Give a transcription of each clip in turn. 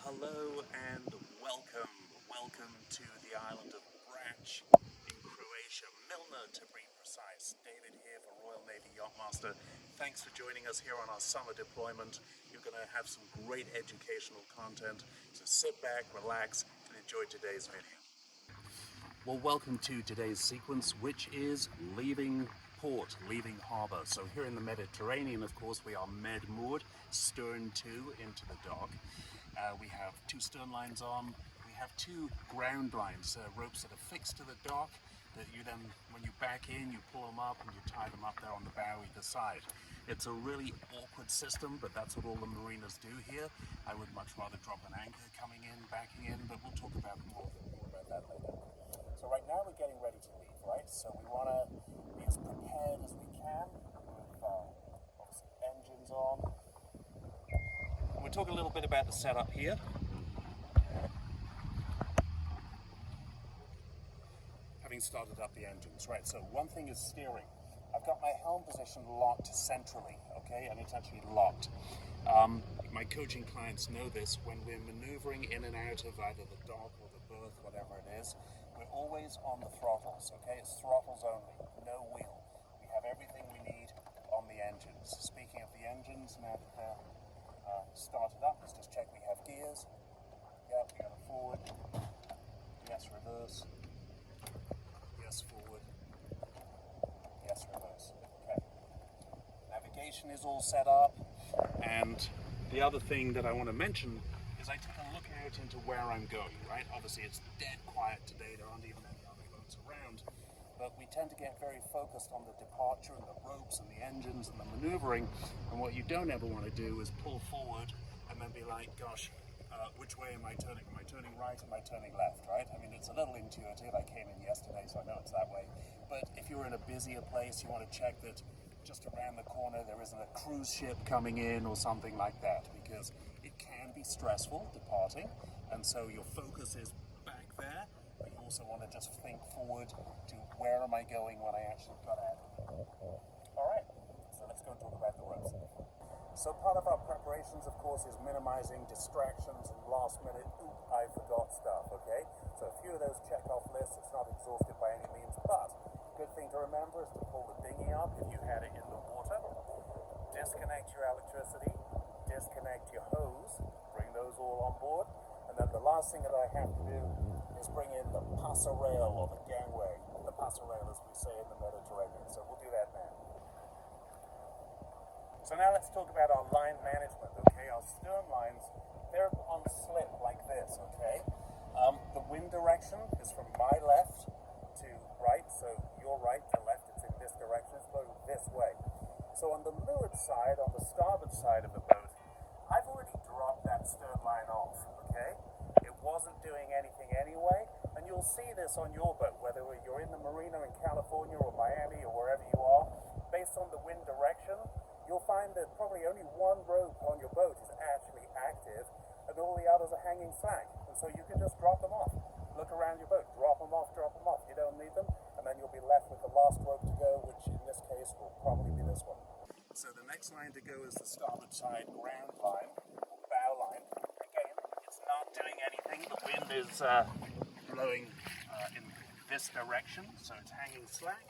Hello and welcome. Welcome to the island of Brač in Croatia, Milna to be precise. David here for Royal Navy Yachtmaster. Thanks for joining us here on our summer deployment. You're going to have some great educational content, so sit back, relax, and enjoy today's video. Well, welcome to today's sequence, which is leaving port, leaving harbour. So here in the Mediterranean, of course, we are moored, stern to into the dock. We have two stern lines on. We have two ground lines, ropes that are fixed to the dock that you then, when you back in, you pull them up and you tie them up there on the bow either side. It's a really awkward system, but that's what all the mariners do here. I would much rather drop an anchor coming in, backing in, but we'll talk about more about that later. So right now we're getting ready to leave, right? So we want to be as prepared as we can with obviously engines on. We'll talk a little bit about the setup here. Having started up the engines, right? So one thing is steering. I've got my helm position locked centrally, okay? And it's actually locked. My coaching clients know this. When we're maneuvering in and out of either the dock or the berth, whatever it is, we're always on the throttles, okay? It's throttles only, no wheel. We have everything we need on the engines. Speaking of the engines, now that they're started up, let's just check we have gears. Yep, we got a forward. Yes, reverse. Yes, forward. Yes, reverse. Okay. Navigation is all set up. And the other thing that I want to mention is I took a look out into where I'm going, right? Obviously it's dead quiet today, there aren't even any other boats around, but we tend to get very focused on the departure and the ropes and the engines and the maneuvering, and what you don't ever want to do is pull forward and then be like, gosh, which way am I turning? Am I turning right? Am I turning left, right? I mean, it's a little intuitive. I came in yesterday, so I know it's that way, but if you're in a busier place, you want to check that just around the corner there isn't a cruise ship coming in or something like that, because it can be stressful departing, and so your focus is back there, but you also want to just think forward to where am I going when I actually got out. Alright, so let's go and talk about the ropes. So part of our preparations, of course, is minimizing distractions and last minute, I forgot stuff, okay? So a few of those check off lists, it's not exhaustive by any means, but good thing to remember is to pull the dinghy up if you had it in the water, disconnect your electricity, disconnect your hose, bring those all on board, and then the last thing that I have to do is bring in the passerelle or the gangway, the passerelle as we say in the Mediterranean, so we'll do that now. So now let's talk about our line management, okay? Our stern lines, they're on slip like this, okay? The wind direction is from my left to right, so your right to left, it's in this direction, it's blowing this way. So on the leeward side, on the starboard side of the boat, I've already dropped that stern line off, okay? It wasn't doing anything anyway, and you'll see this on your boat, whether you're in the marina in California or Miami or wherever you are, based on the wind direction, you'll find that probably only one rope on your boat is actually active, and all the others are hanging slack, and so you can just drop them off. Look around your boat, drop them off, you don't need them, and then you'll be left with the last rope to go, which in this case will probably be this one. So the next line to go is the starboard side ground line, bow line. Again, it's not doing anything, the wind is blowing in this direction, so it's hanging slack.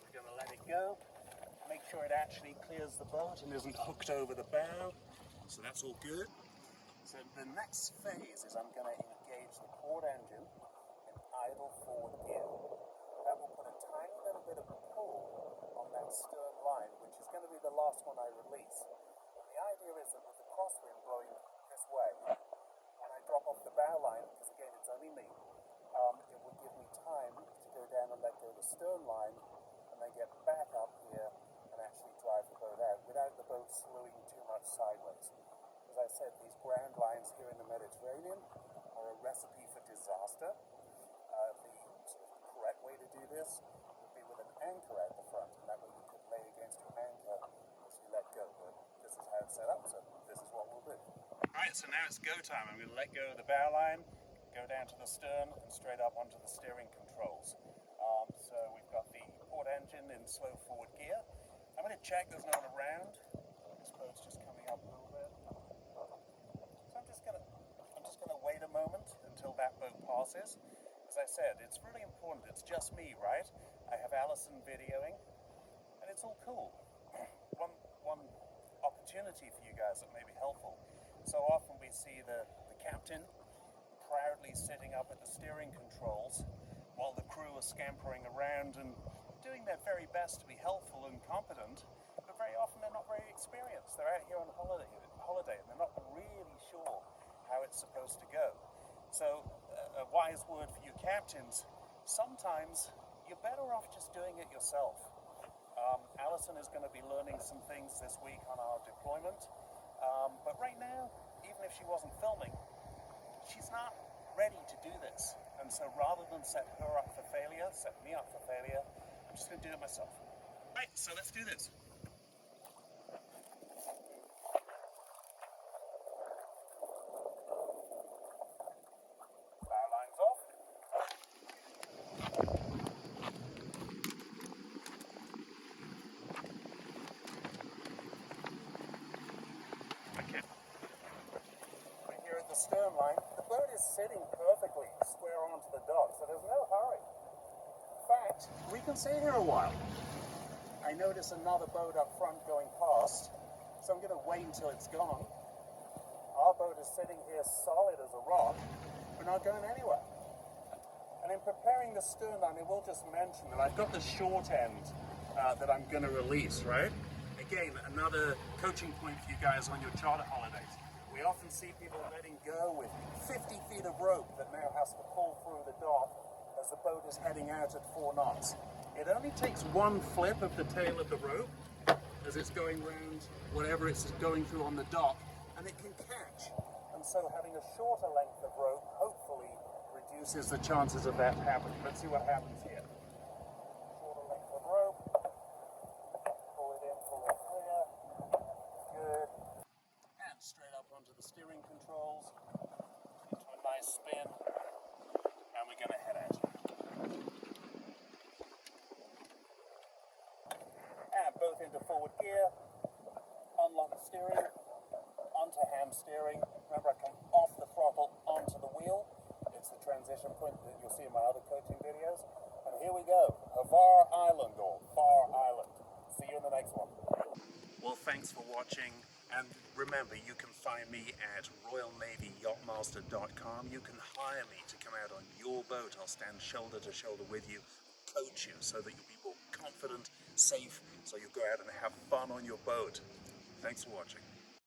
We're going to let it go, make sure it actually clears the boat and isn't hooked over the bow, so that's all good. So the next phase is I'm going to engage the port engine in idle forward gear. That will put a tiny little bit of a pull on that stern line, which is going to be the last one I release. And the idea is that with the crosswind blowing this way, when I drop off the bow line, because again it's only me, it will give me time to go down and let go of the stern line and then get back up here and actually drive the boat out without the boat slewing too much sideways. As I said, these ground lines here in the Mediterranean are a recipe for disaster. The sort of correct way to do this would be with an anchor at the front, and that way you could lay against your anchor as you let go. But this is how it's set up, so this is what we'll do. Alright, so now it's go time. I'm going to let go of the bow line, go down to the stern, and straight up onto the steering controls. So we've got the port engine in slow forward gear. I'm going to check there's no one around. This boat's just coming up a little bit. So I'm just boat passes. As I said, it's really important. It's just me, right? I have Alison videoing, and it's all cool. One opportunity for you guys that may be helpful. So often we see the captain proudly sitting up at the steering controls while the crew are scampering around and doing their very best to be helpful and competent, but very often they're not very experienced. They're out here on holiday and they're not really sure how it's supposed to go. So a wise word for you captains, sometimes you're better off just doing it yourself. Alison is going to be learning some things this week on our deployment, but right now, even if she wasn't filming, she's not ready to do this. And so rather than set her up for failure, set me up for failure, I'm just going to do it myself. Right, so let's do this. Bow lines off. Okay. We're here at the stern line. The boat is sitting perfectly square onto the dock, so there's no hurry. In fact, we can stay here a while. I notice another boat up front going past, so I'm going to wait until it's gone. Our boat is sitting here solid as a rock. We're not going anywhere. And in preparing the stern line, I will just mention that I've got the short end that I'm going to release, right? Again, another coaching point for you guys on your charter holidays. We often see people letting go with 50 feet of rope that now has to pull through the dock as the boat is heading out at 4 knots. It only takes one flip of the tail of the rope as it's going round whatever it's going through on the dock, and it can catch. And so having a shorter length of rope hopefully reduces the chances of that happening. Let's see what happens here. Shorter length of rope. Pull it in, pull it clear. Good. And straight up onto the steering controls. Into a nice spin. And we're going to head out. And both into forward gear. Unlock the steering. Onto hand steering. Remember, I come off the throttle onto the wheel. It's the transition point that you'll see in my other coaching videos. And here we go. Havar Island or Far Island. See you in the next one. Well, thanks for watching. And remember, you can find me at royalnavyyachtmaster.com. You can hire me to come out on your boat. I'll stand shoulder to shoulder with you, coach you so that you'll be more confident, safe, so you'll go out and have fun on your boat. Thanks for watching.